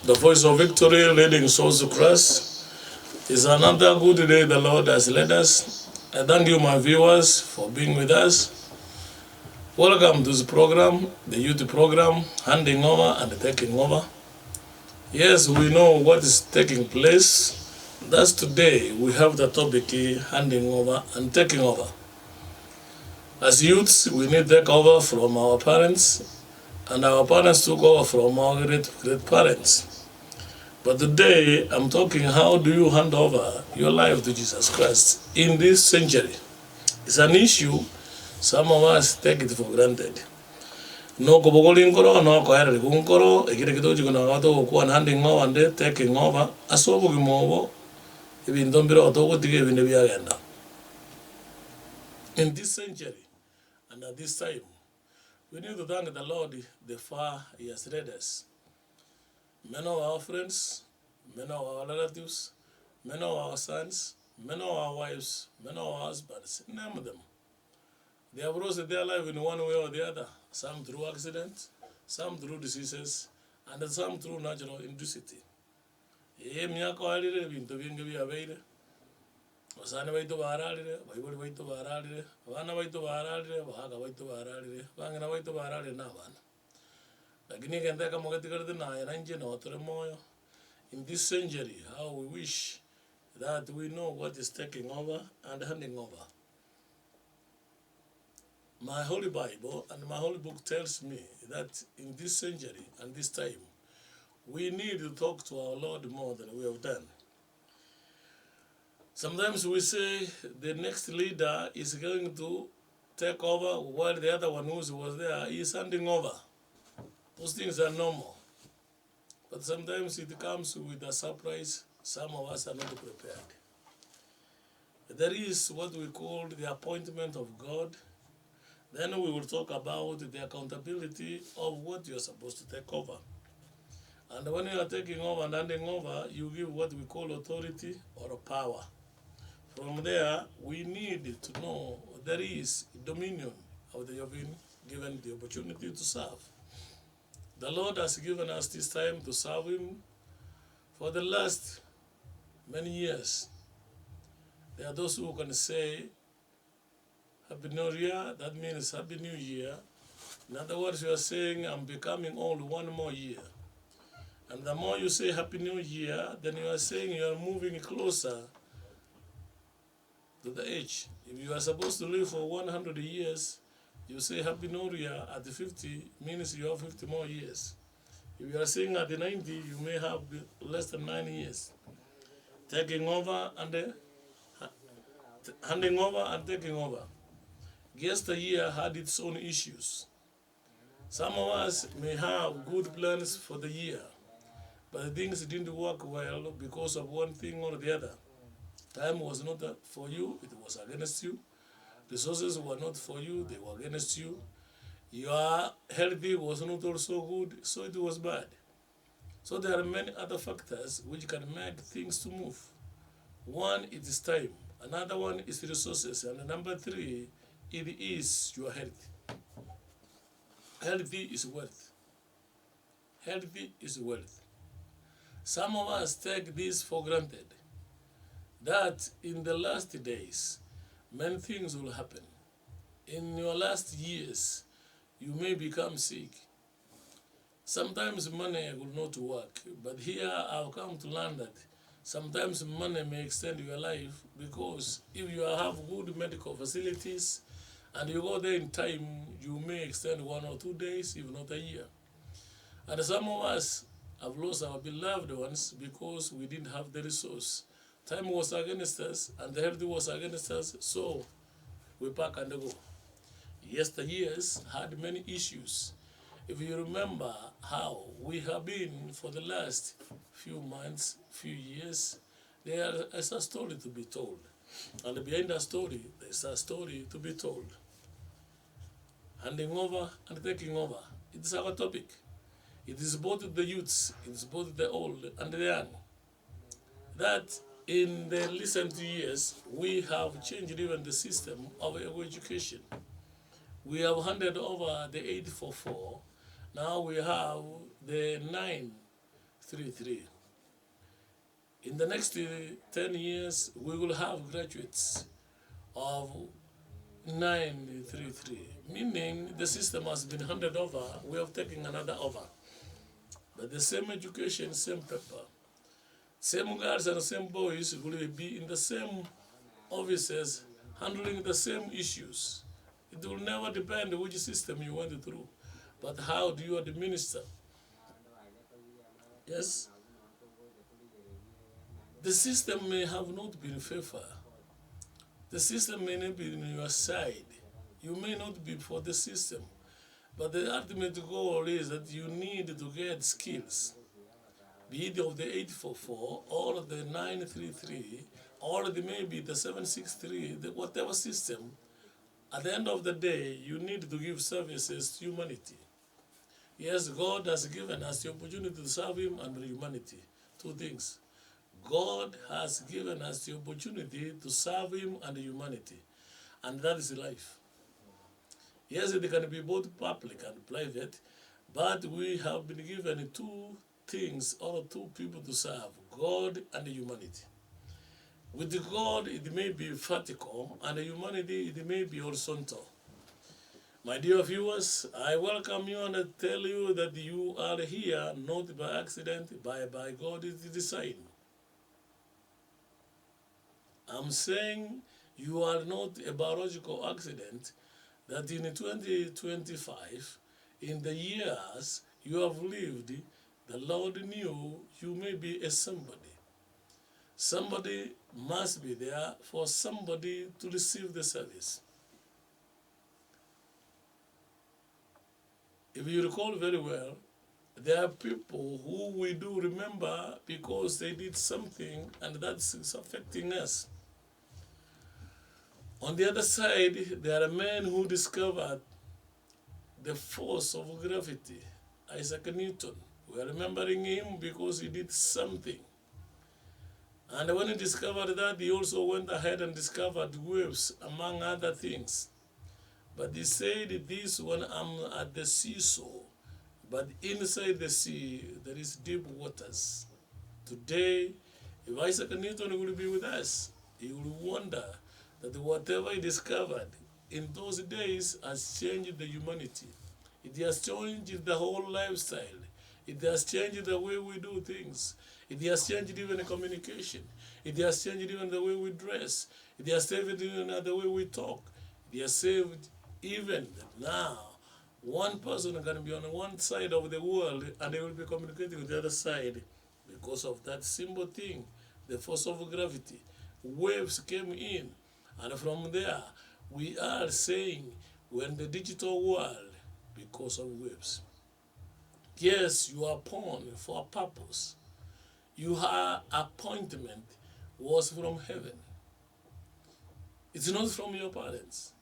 The voice of victory leading souls to Christ. It's another good day the Lord has led us. I thank you, my viewers, for being with us. Welcome to the program, the youth program, handing over and taking over. Yes, we know what is taking place. That's today we have the topic handing over and taking over. As youths, we need to take over from our parents, and our parents took over from our great parents. But today, I'm talking how do you hand over your life to Jesus Christ in this century. It's an issue some of us take it for granted. No kobogolinkoro, no koherere kunkoro, ekire kitoji kuna watu kuwa handing over and taking over, asobo kimobo, ibintu mbiro otoko tige ibintu byagenda. In this century and at this time, we need to thank the Lord the far He has led us. Many of our friends, many of our relatives, many of our sons, many of our wives, many of our husbands, name them. They have lost their life in one way or the other, some through accidents, some through diseases, and some through natural industry. Miaka alire bintu bingi byabeire. Basana baitu baralire, baibuli baitu baralire, bana baitu baralire, bahaga baitu baralire, bangana baitu baralire na bana. Lakini kenda mugati garde na yananje na otore moyo. In this century, how we wish that we know what is taking over and handing over. My Holy Bible and my Holy Book tells me that in this century and this time, we need to talk to our Lord more than we have done. Sometimes we say the next leader is going to take over while the other one who was there is handing over. Those things are normal. But sometimes it comes with a surprise. Some of us are not prepared. There is what we call the appointment of God. Then we will talk about the accountability of what you're supposed to take over. And when you are taking over and handing over, you give what we call authority or power. From there, we need to know there is dominion of the you have been given the opportunity to serve. The Lord has given us this time to serve Him for the last many years. There are those who can say, Happy New Year, that means Happy New Year. In other words, you are saying, I'm becoming old one more year. And the more you say Happy New Year, then you are saying you are moving closer to the age. If you are supposed to live for 100 years, you say Happy New Year at 50 means you have 50 more years. If you are saying at the 90, you may have less than 9 years. Taking over and handing over and taking over. Yesteryear had its own issues. Some of us may have good plans for the year, but things didn't work well because of one thing or the other. Time was not for you, it was against you. Resources were not for you, they were against you. Your health was not also good, so it was bad. So there are many other factors which can make things to move. One, it is time. Another one is resources. And number three, it is your health. Healthy is wealth. Healthy is wealth. Some of us take this for granted, that in the last days, many things will happen. In your last years, you may become sick. Sometimes money will not work, but here I've come to learn that sometimes money may extend your life, because if you have good medical facilities and you go there in time, you may extend 1 or 2 days, if not a year. And some of us have lost our beloved ones because we didn't have the resource. Time was against us and the health was against us, so we pack and go. Yesteryears had many issues. If you remember how we have been for the last few months, few years, there is a story to be told. And behind that story, there is a story to be told. Handing over and taking over. It is our topic. It is both the youths, it is both the old and the young. That in the recent years, we have changed even the system of education. We have handed over the 844. Now we have the 9 933. In the next 10 years, we will have graduates of 933, meaning the system has been handed over, we have taken another over. But the same education, same paper, same girls and same boys will be in the same offices handling the same issues. It will never depend which system you went through, but how do you administer. Yes, the system may have not been fair. The system may not be on your side. You may not be for the system. But the ultimate goal is that you need to get skills, be it of the 844 or the 933 or maybe the 763, whatever system. At the end of the day, you need to give services to humanity. Yes, God has given us the opportunity to serve Him and humanity. Two things. God has given us the opportunity to serve Him and humanity, and that is life. Yes, it can be both public and private, but we have been given two things or two people to serve, God and humanity. With God, it may be vertical, and humanity, it may be horizontal. My dear viewers, I welcome you and I tell you that you are here not by accident, by God's design. I'm saying you are not a biological accident, that in 2025, in the years you have lived, the Lord knew you may be a somebody. Somebody must be there for somebody to receive the service. If you recall very well, there are people who we do remember because they did something and that's affecting us. On the other side, there are men who discovered the force of gravity. Isaac Newton. We are remembering him because he did something. And when he discovered that, he also went ahead and discovered waves, among other things. But he said, this when I'm at the seashore, but inside the sea, there is deep waters. Today, if Isaac Newton will be with us, he will wonder that whatever he discovered in those days has changed the humanity. It has changed the whole lifestyle. It has changed the way we do things. It has changed even the communication. It has changed even the way we dress. It has saved even the way we talk. It has saved even now. One person can be on one side of the world and they will be communicating with the other side because of that simple thing, the force of gravity. Waves came in. And from there, we are saying we're in the digital world because of waves. Yes, you are born for a purpose. Your appointment was from heaven. It's not from your parents.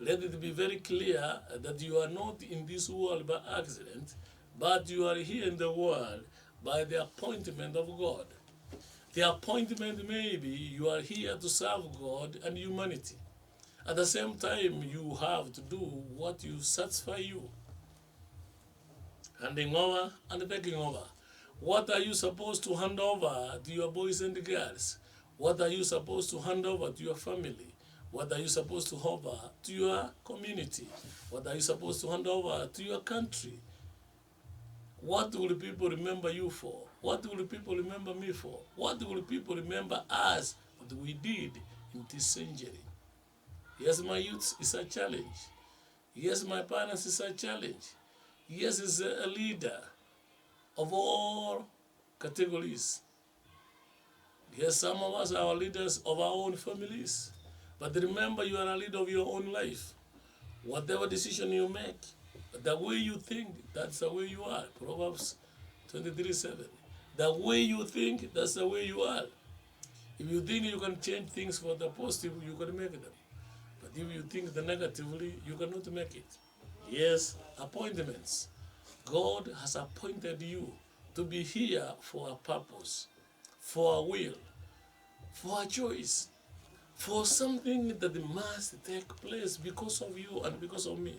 Let it be very clear that you are not in this world by accident, but you are here in the world by the appointment of God. The appointment may be you are here to serve God and humanity. At the same time, you have to do what you satisfy you. Handing over and taking over. What are you supposed to hand over to your boys and girls? What are you supposed to hand over to your family? What are you supposed to hand over to your community? What are you supposed to hand over to your country? What will people remember you for? What will people remember me for? What will people remember us, what we did in this century? Yes, my youth is a challenge. Yes, my parents is a challenge. Yes, is a leader of all categories. Yes, some of us are leaders of our own families. But remember, you are a leader of your own life. Whatever decision you make, the way you think, that's the way you are. Proverbs 23:7. The way you think, that's the way you are. If you think you can change things for the positive, you can make them. But if you think the negatively, you cannot make it. Yes, appointments. God has appointed you to be here for a purpose, for a will, for a choice, for something that must take place because of you and because of me.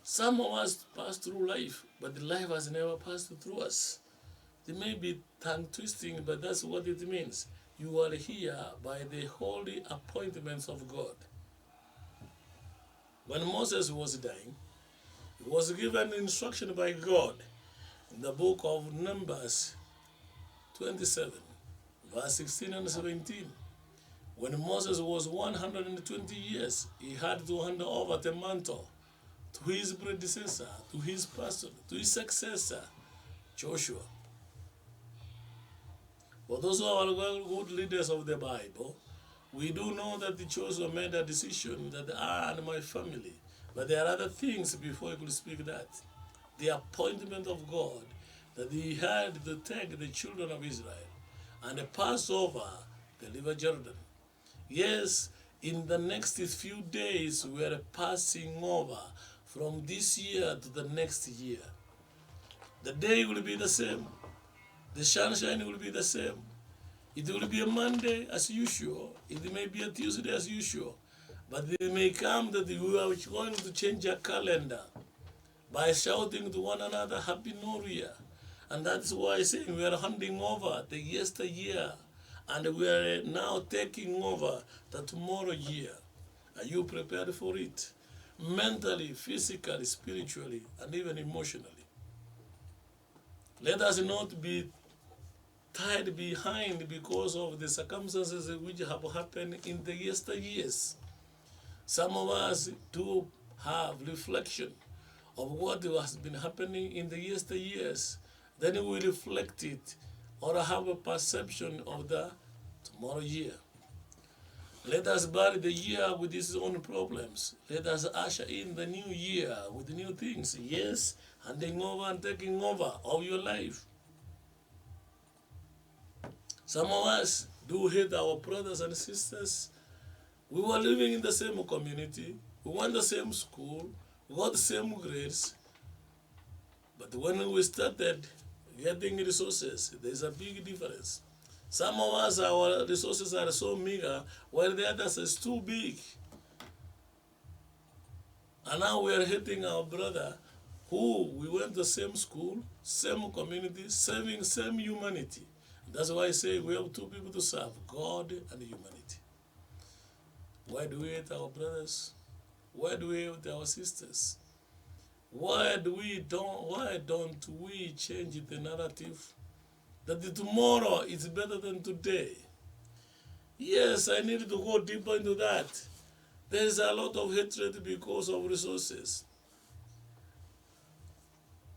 Some of us pass through life, but life has never passed through us. It may be tongue twisting, but that's what it means. You are here by the holy appointments of God. When Moses was dying, he was given instruction by God in the book of Numbers 27, verse 16 and 17. When Moses was 120 years, he had to hand over the mantle to his predecessor, to his person, to his successor, Joshua. For those who are good leaders of the Bible, we do know that Joshua made a decision that I and my family, but there are other things before he could speak that. The appointment of God that he had to take the children of Israel and pass over the river Jordan. Yes, in the next few days we are passing over from this year to the next year. The day will be the same. The sunshine will be the same. It will be a Monday as usual. It may be a Tuesday as usual. But it may come that we are going to change our calendar by shouting to one another, Happy New Year. And that's why I say we are handing over the yesteryear. And we are now taking over the tomorrow year. Are you prepared for it? Mentally, physically, spiritually, and even emotionally. Let us not be tied behind because of the circumstances which have happened in the yesteryears. Some of us do have reflection of what has been happening in the yesteryears. Then we reflect it or have a perception of the tomorrow year. Let us bury the year with its own problems. Let us usher in the new year with new things. Yes, handing over and taking over of your life. Some of us do hate our brothers and sisters. We were living in the same community. We went the same school. We got the same grades. But when we started getting resources, there's a big difference. Some of us, our resources are so meager, while the others is too big. And now we are hating our brother who we went to the same school, same community, same humanity. That's why I say we have two people to serve, God and humanity. Why do we hate our brothers? Why do we hate our sisters? Why don't we change the narrative that the tomorrow is better than today? Yes, I need to go deeper into that. There is a lot of hatred because of resources.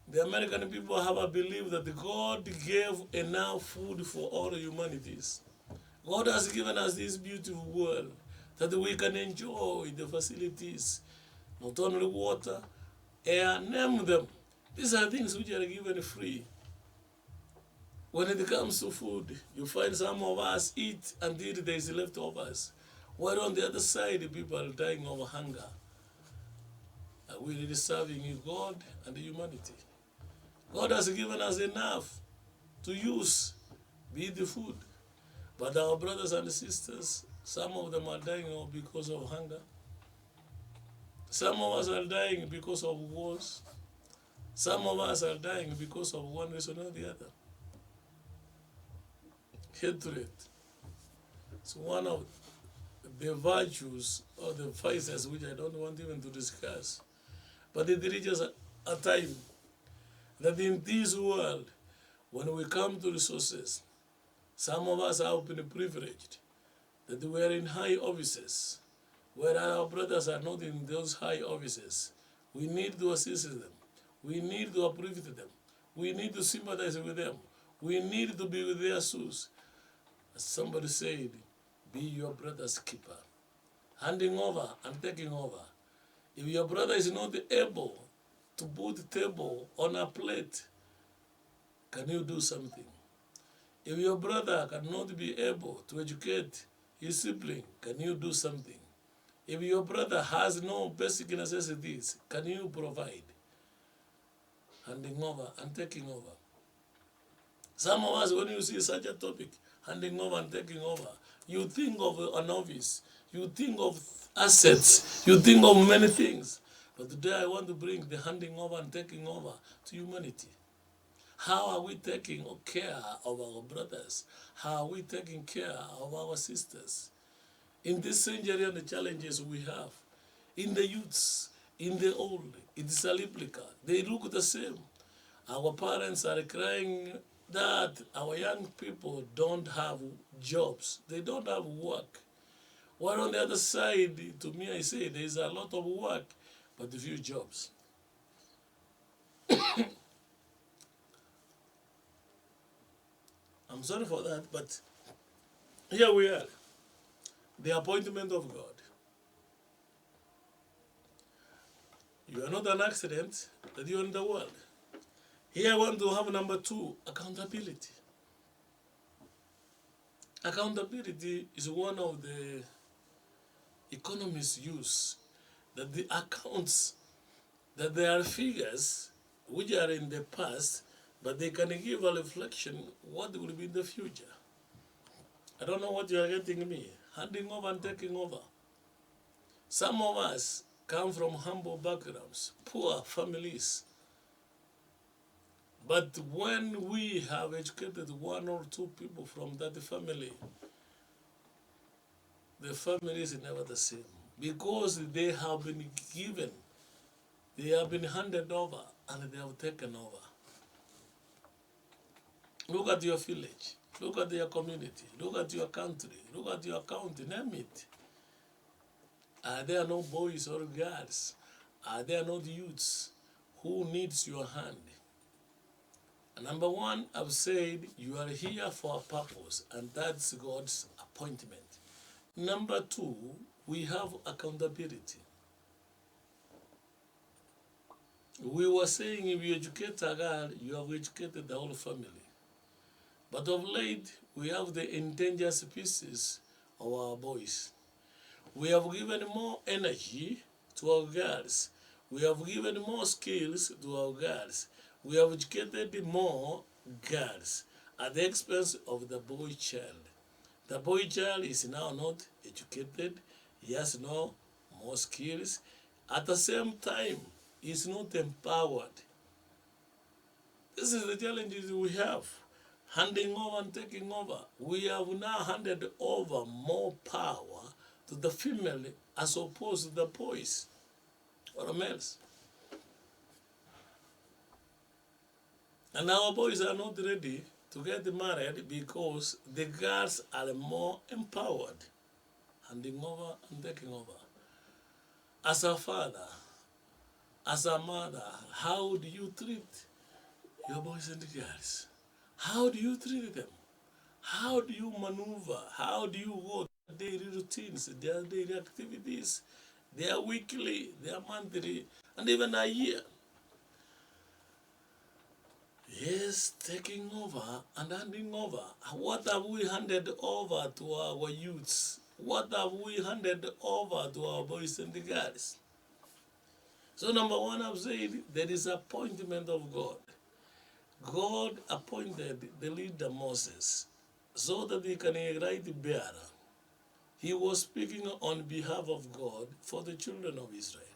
The American people have a belief that God gave enough food for all humanities. God has given us this beautiful world that we can enjoy the facilities, not only water, air, name them. These are things which are given free. When it comes to food, you find some of us eat until there is leftovers. While on the other side, people are dying of hunger. Are we really serving God and humanity? God has given us enough to use, be the food. But our brothers and sisters, some of them are dying because of hunger. Some of us are dying because of wars. Some of us are dying because of one reason or the other. Hatred. It's one of the virtues or the vices which I don't want even to discuss. But it reaches a time that in this world, when we come to resources, some of us have been privileged that we are in high offices, where our brothers are not in those high offices. We need to assist them. We need to approve them. We need to sympathize with them. We need to be with their shoes. As somebody said, be your brother's keeper. Handing over and taking over. If your brother is not able to put the table on a plate, can you do something? If your brother cannot be able to educate his sibling, can you do something? If your brother has no basic necessities, can you provide? Handing over and taking over. Some of us, when you see such a topic, handing over and taking over, you think of an office, you think of assets, you think of many things. But today I want to bring the handing over and taking over to humanity. How are we taking care of our brothers? How are we taking care of our sisters? In this century and the challenges we have, in the youths, in the old, it is a replica. They look the same. Our parents are crying that our young people don't have jobs. They don't have work. While on the other side, to me, I say there is a lot of work, but few jobs. I'm sorry for that, but here we are. The appointment of God. You are not an accident that you are in the world. Here I want to have number 2, accountability. Accountability is one of the economists use, that the accounts, that there are figures which are in the past, but they can give a reflection what will be in the future. I don't know what you are getting me. Handing over and taking over. Some of us come from humble backgrounds, poor families. But when we have educated 1 or 2 people from that family, the family is never the same. Because they have been given, they have been handed over, and they have taken over. Look at your village. Look at your community. Look at your country. Look at your county. Name it. Are there no boys or girls? Are there no youths who needs your hand? And number 1, I've said you are here for a purpose, and that's God's appointment. Number 2, we have accountability. We were saying if you educate a girl, you have educated the whole family. But of late, we have the endangered species of our boys. We have given more energy to our girls. We have given more skills to our girls. We have educated more girls at the expense of the boy child. The boy child is now not educated. He has no more skills. At the same time, he is not empowered. This is the challenges we have. Handing over and taking over. We have now handed over more power to the female as opposed to the boys or the males. And our boys are not ready to get married because the girls are more empowered, handing over and taking over. As a father, as a mother, how do you treat your boys and girls? How do you treat them? How do you maneuver? How do you go their daily routines, their daily activities, their weekly, their monthly, and even a year? Yes, taking over and handing over. What have we handed over to our youths? What have we handed over to our boys and girls? So number 1, I've said there is appointment of God. God appointed the leader Moses so that he can write the bearer. He was speaking on behalf of God for the children of Israel.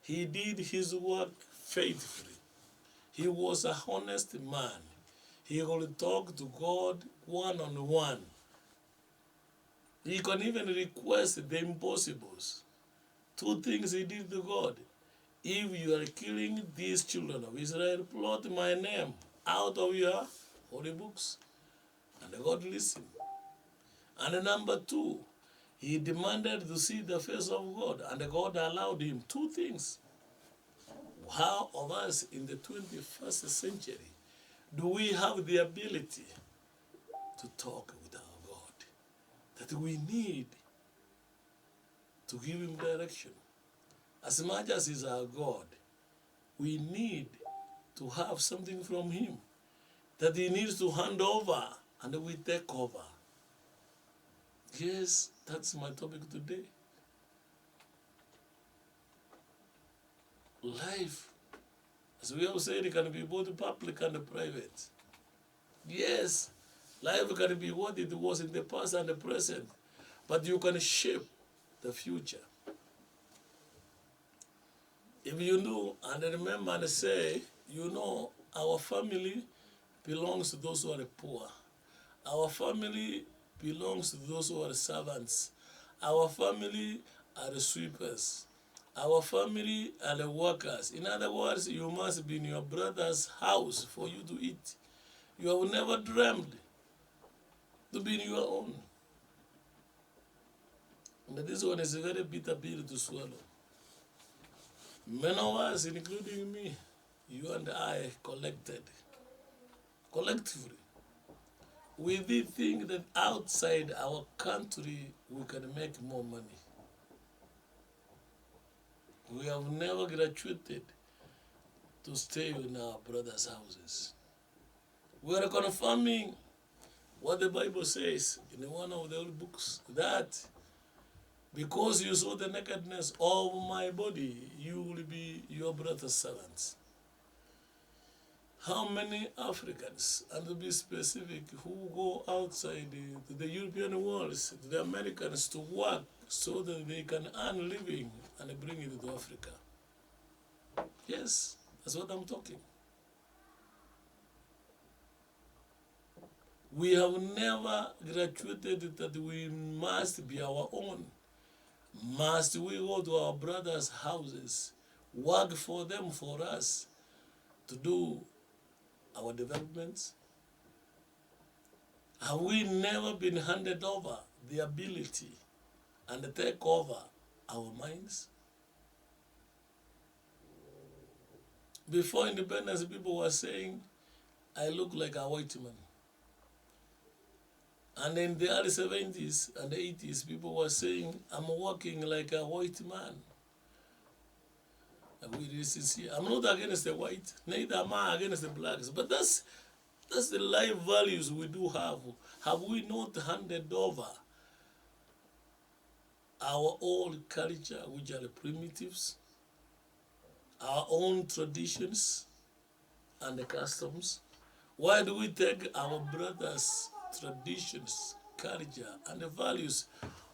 He did his work faithfully. He was a honest man. He would talk to God one-on-one. He can even request the impossibles. 2 things he did to God. If you are killing these children of Israel, blot my name out of your holy books. And God listened. And number 2, he demanded to see the face of God, and God allowed him 2 things. How of us in the 21st century do we have the ability to talk with our God? That we need to give him direction. As much as he's our God, we need to have something from him that he needs to hand over, and we take over. Yes, that's my topic today. Life, as we have said, it can be both public and private. Yes, life can be what it was in the past and the present, but you can shape the future. If you know and remember and say, our family belongs to those who are poor. Our family belongs to those who are servants. Our family are the sweepers. Our family are the workers. In other words, you must be in your brother's house for you to eat. You have never dreamed to be in your own. And this one is a very bitter pill to swallow. Many of us, including me, you and I, collectively, we did think that outside our country we can make more money. We have never graduated to stay in our brothers' houses. We are confirming what the Bible says in one of the old books, that because you saw the nakedness of my body, you will be your brother's servants. How many Africans, and to be specific, who go outside to the European worlds, to the Americans to work so that they can earn living and bring it to Africa? Yes, that's what I'm talking. We have never graduated that we must be our own. Must we go to our brothers' houses, work for them, for us, to do our developments? Have we never been handed over the ability and take over our minds? Before independence, people were saying, I look like a white man. And in the early 70s and 80s, people were saying, I'm walking like a white man. And we really sincere. I'm not against the white, neither am I against the blacks, but that's the life values we do have. Have we not handed over our old culture, which are the primitives, our own traditions and the customs? Why do we take our brothers' traditions, culture, and the values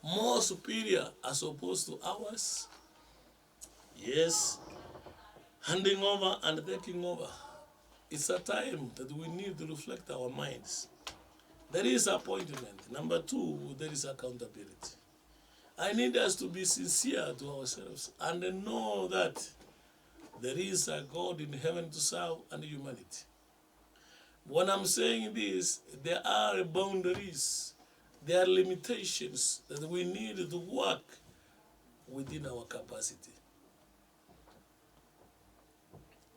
more superior as opposed to ours? Yes, handing over and taking over. It's a time that we need to reflect our minds. There is appointment. Number two, there is accountability. I need us to be sincere to ourselves and know that there is a God in heaven to serve and humanity. When I'm saying this, there are boundaries, there are limitations that we need to work within our capacity.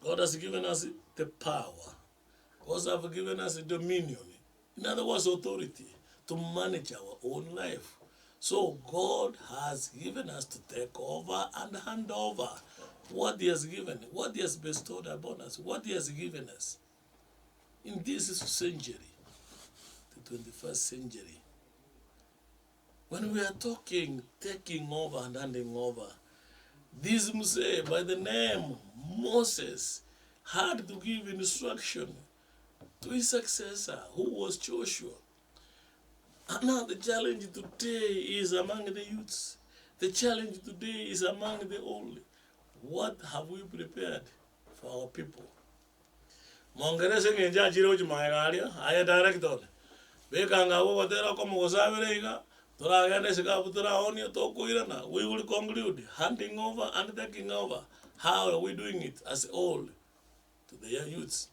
God has given us the power. God has given us dominion. In other words, authority to manage our own life. So God has given us to take over and hand over what He has given, what He has bestowed upon us, what He has given us. In this century, the 21st century, when we are talking, taking over and handing over, this Moses, by the name Moses, had to give instruction to his successor, who was Joshua. And now the challenge today is among the youths. The challenge today is among the old. What have we prepared for our people? Mongerese ngenja chiro chumaigaria aya director bekanga wo watera komo gosabirega tora gane sika butura onio to kuirana. We will conclude handing over and taking over. How are we doing it as old to the young youths?